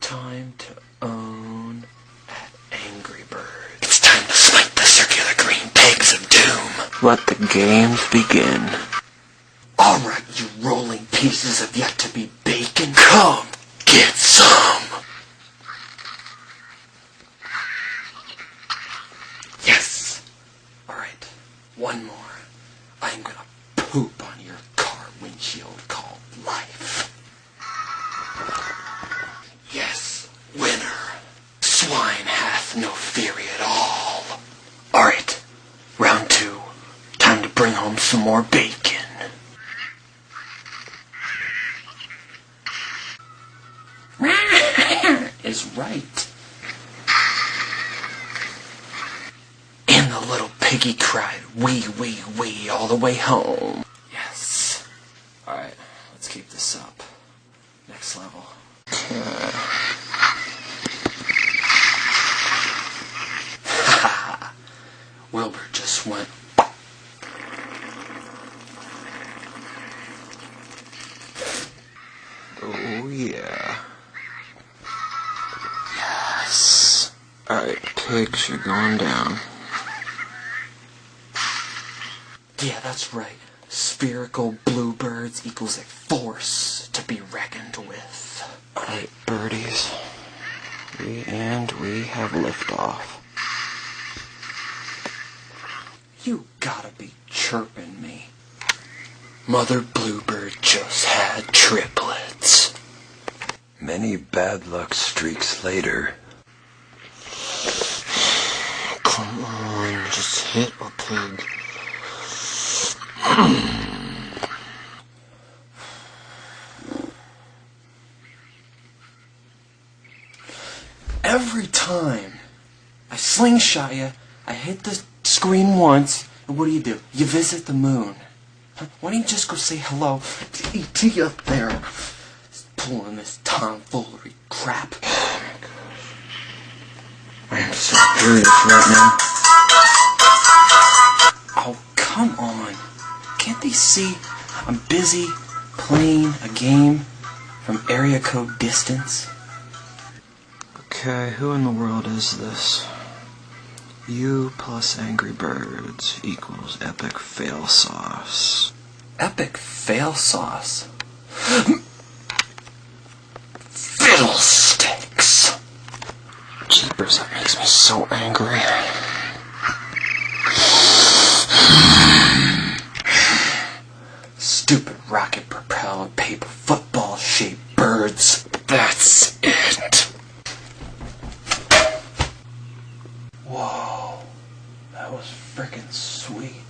time to own at Angry Birds. It's time to smite the circular green pegs of doom. Let the games begin. Alright, you rolling pieces of yet-to-be bacon, come get some! Yes! Alright, one more. I'm gonna poop on your car windshield called life. Yes, winner. Swine hath no fury at all. Alright, round 2. Time to bring home some more bacon. Is right. And the little piggy cried, wee, wee, wee, all the way home. Yes. Alright, let's keep this up. Next level. Haha. Wilbur just went. Oh, yeah. Yes. Alright, pigs, you're going down. Yeah, that's right. Spherical bluebirds equals a force to be reckoned with. Alright, birdies. We have liftoff. You gotta be chirping me. Mother Bluebird just had triplets. Many bad luck streaks later. Come on, just hit a pig. Every time I slingshot you, I hit the screen once, and what do? You visit the moon. Why don't you just go say hello to E.T. up there? He's pulling this tomfoolery crap. Oh my gosh. I am so furious right now. Oh, come on. Can't they see I'm busy playing a game from area code distance? Okay, who in the world is this? You plus Angry Birds equals epic fail sauce. Epic fail sauce? Fiddlesticks! Jeepers, that makes me so angry. Stupid rocket-propelled paper football-shaped birds. That's it. Whoa, that was frickin' sweet.